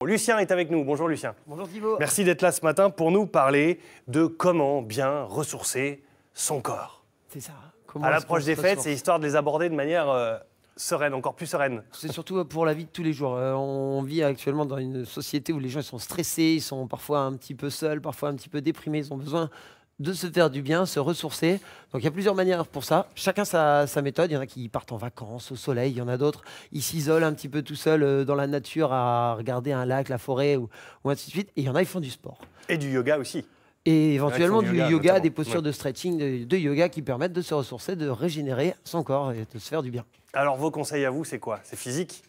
Lucien est avec nous. Bonjour Lucien. Bonjour Thibaut. Merci d'être là ce matin pour nous parler de comment bien ressourcer son corps. C'est ça. À l'approche des fêtes, c'est histoire de les aborder de manière sereine, encore plus sereine. C'est surtout pour la vie de tous les jours. On vit actuellement dans une société où les gens ils sont stressés, ils sont parfois un petit peu seuls, parfois un petit peu déprimés. Ils ont besoin de se faire du bien, se ressourcer. Donc il y a plusieurs manières pour ça. Chacun sa méthode. Il y en a qui partent en vacances au soleil. Il y en a d'autres, ils s'isolent un petit peu tout seuls dans la nature à regarder un lac, la forêt ou ainsi de suite. Et il y en a, ils font du sport. Et du yoga aussi. Et éventuellement du yoga, des postures postures de stretching, de yoga qui permettent de se ressourcer, de régénérer son corps et de se faire du bien. Alors vos conseils à vous, c'est quoi? C'est physique?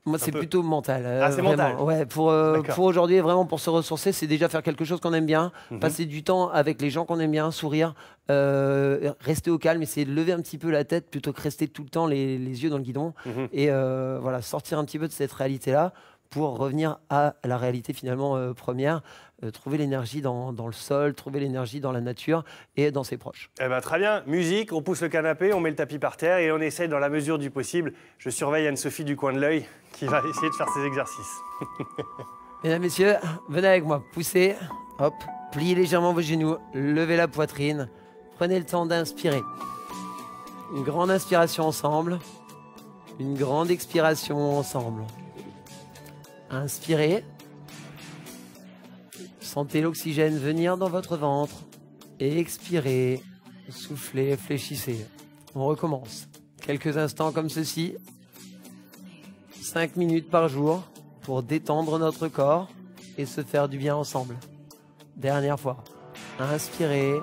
Moi, c'est plutôt mental. C'est mental. Ouais, pour aujourd'hui, vraiment, pour se ressourcer, c'est déjà faire quelque chose qu'on aime bien, passer du temps avec les gens qu'on aime bien, sourire, rester au calme, essayer de lever un petit peu la tête plutôt que rester tout le temps les yeux dans le guidon. Et voilà, sortir un petit peu de cette réalité-là pour revenir à la réalité finalement première, trouver l'énergie dans le sol, trouver l'énergie dans la nature et dans ses proches. Eh ben, très bien, musique, on pousse le canapé, on met le tapis par terre et on essaye dans la mesure du possible. Je surveille Anne-Sophie du coin de l'œil qui va essayer de faire ses exercices. Mesdames, messieurs, venez avec moi, poussez, hop, pliez légèrement vos genoux, levez la poitrine, prenez le temps d'inspirer. Une grande inspiration ensemble, une grande expiration ensemble. Inspirez. Sentez l'oxygène venir dans votre ventre. Et expirez. Soufflez, fléchissez. On recommence. Quelques instants comme ceci. 5 minutes par jour pour détendre notre corps et se faire du bien ensemble. Dernière fois. Inspirez.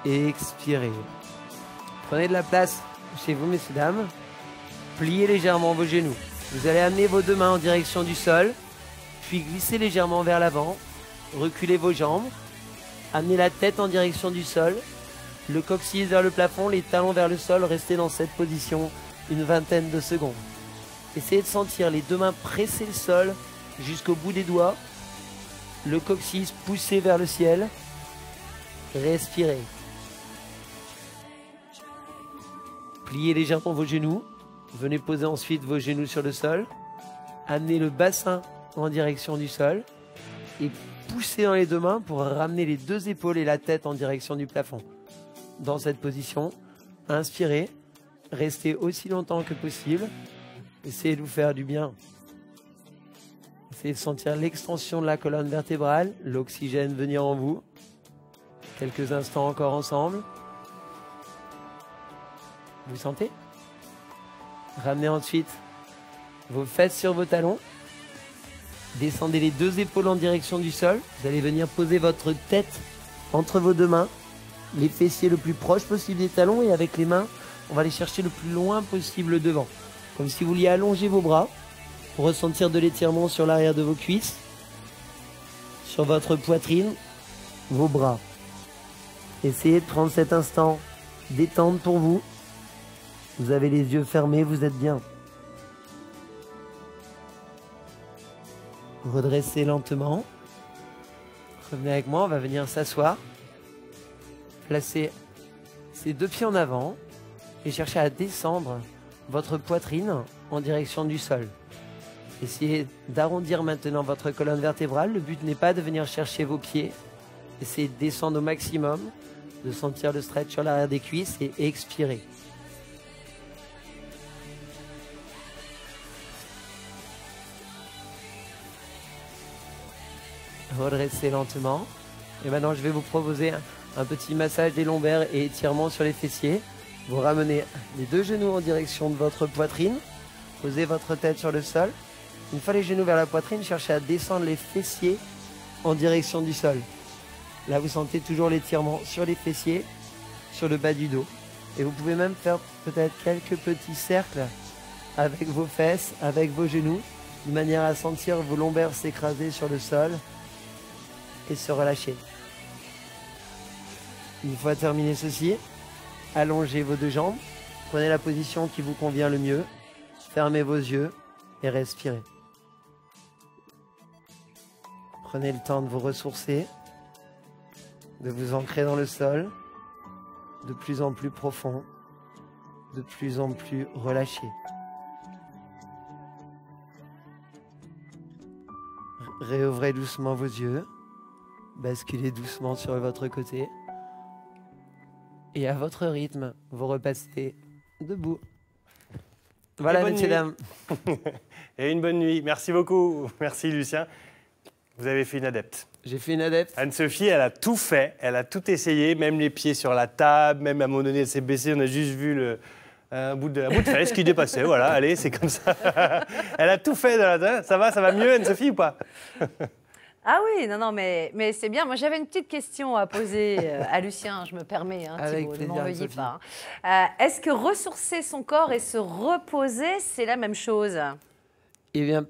Expirez. Prenez de la place chez vous, messieurs, dames. Pliez légèrement vos genoux. Vous allez amener vos deux mains en direction du sol, puis glisser légèrement vers l'avant, reculez vos jambes, amenez la tête en direction du sol, le coccyx vers le plafond, les talons vers le sol, restez dans cette position une vingtaine de secondes. Essayez de sentir les deux mains presser le sol jusqu'au bout des doigts, le coccyx poussé vers le ciel, respirez. Pliez légèrement vos genoux. Venez poser ensuite vos genoux sur le sol. Amenez le bassin en direction du sol. Et poussez dans les deux mains pour ramener les deux épaules et la tête en direction du plafond. Dans cette position, inspirez. Restez aussi longtemps que possible. Essayez de vous faire du bien. Essayez de sentir l'extension de la colonne vertébrale, l'oxygène venir en vous. Quelques instants encore ensemble. Vous sentez ? Ramenez ensuite vos fesses sur vos talons. Descendez les deux épaules en direction du sol. Vous allez venir poser votre tête entre vos deux mains. Les fessiers le plus proche possible des talons. Et avec les mains, on va les chercher le plus loin possible devant. Comme si vous vouliez allonger vos bras pour ressentir de l'étirement sur l'arrière de vos cuisses. Sur votre poitrine, vos bras. Essayez de prendre cet instant détente pour vous. Vous avez les yeux fermés, vous êtes bien. Redressez lentement. Revenez avec moi, on va venir s'asseoir. Placez ces deux pieds en avant et cherchez à descendre votre poitrine en direction du sol. Essayez d'arrondir maintenant votre colonne vertébrale. Le but n'est pas de venir chercher vos pieds. Essayez de descendre au maximum, de sentir le stretch sur l'arrière des cuisses et expirez. Redressez lentement. Et maintenant, je vais vous proposer un petit massage des lombaires et étirement sur les fessiers. Vous ramenez les deux genoux en direction de votre poitrine. Posez votre tête sur le sol. Une fois les genoux vers la poitrine, cherchez à descendre les fessiers en direction du sol. Là, vous sentez toujours l'étirement sur les fessiers, sur le bas du dos. Et vous pouvez même faire peut-être quelques petits cercles avec vos fesses, avec vos genoux, de manière à sentir vos lombaires s'écraser sur le sol et se relâcher. Une fois terminé ceci, allongez vos deux jambes, prenez la position qui vous convient le mieux, fermez vos yeux et respirez. Prenez le temps de vous ressourcer, de vous ancrer dans le sol, de plus en plus profond, de plus en plus relâché. Réouvrez doucement vos yeux. Basculez doucement sur votre côté. Et à votre rythme, vous repassez debout. Voilà, messieurs, dames. Et une bonne nuit. Merci beaucoup. Merci, Lucien. Vous avez fait une adepte. J'ai fait une adepte. Anne-Sophie, elle a tout fait. Elle a tout essayé, même les pieds sur la table, même à un moment donné, elle s'est baissée. On a juste vu un bout de fesse qui dépassait. Voilà, allez, c'est comme ça. Elle a tout fait. Ça va mieux, Anne-Sophie, ou pas? Ah oui, non, mais c'est bien. Moi, j'avais une petite question à poser à Lucien, je me permets, Thibaut, ne m'en veuillez pas. Est-ce que ressourcer son corps et se reposer, c'est la même chose? Eh bien,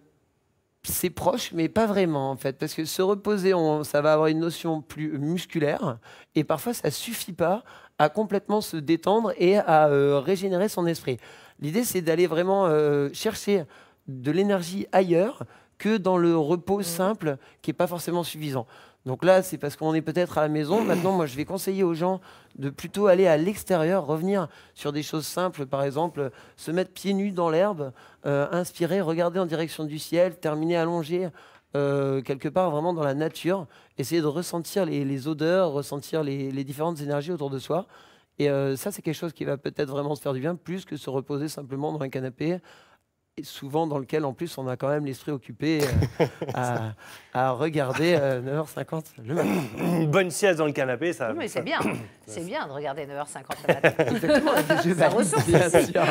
c'est proche, mais pas vraiment, en fait. Parce que se reposer, ça va avoir une notion plus musculaire. Et parfois, ça ne suffit pas à complètement se détendre et à régénérer son esprit. L'idée, c'est d'aller vraiment chercher de l'énergie ailleurs que dans le repos simple qui n'est pas forcément suffisant. Donc là, c'est parce qu'on est peut-être à la maison. Maintenant, moi, je vais conseiller aux gens de plutôt aller à l'extérieur, revenir sur des choses simples, par exemple, se mettre pieds nus dans l'herbe, inspirer, regarder en direction du ciel, terminer allongé quelque part vraiment dans la nature, essayer de ressentir les odeurs, ressentir les différentes énergies autour de soi. Et ça, c'est quelque chose qui va peut-être vraiment se faire du bien, plus que se reposer simplement dans un canapé, et souvent dans lequel, en plus, on a quand même l'esprit occupé à regarder 9h50 le matin. Une bonne sieste dans le canapé, ça... Oui, mais c'est bien. C'est bien de regarder 9h50 le matin. Exactement, Ça ressource bien aussi. sûr.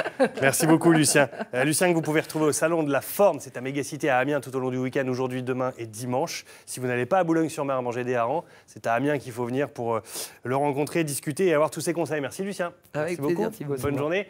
Merci beaucoup, Lucien. Lucien, que vous pouvez retrouver au Salon de la Forme. C'est à Mégacité à Amiens tout au long du week-end, aujourd'hui, demain et dimanche. Si vous n'allez pas à Boulogne-sur-Mer manger des harengs, c'est à Amiens qu'il faut venir pour le rencontrer, discuter et avoir tous ses conseils. Merci, Lucien. Avec Merci beaucoup. plaisir, Thibaut, c'est Bonne moi. journée.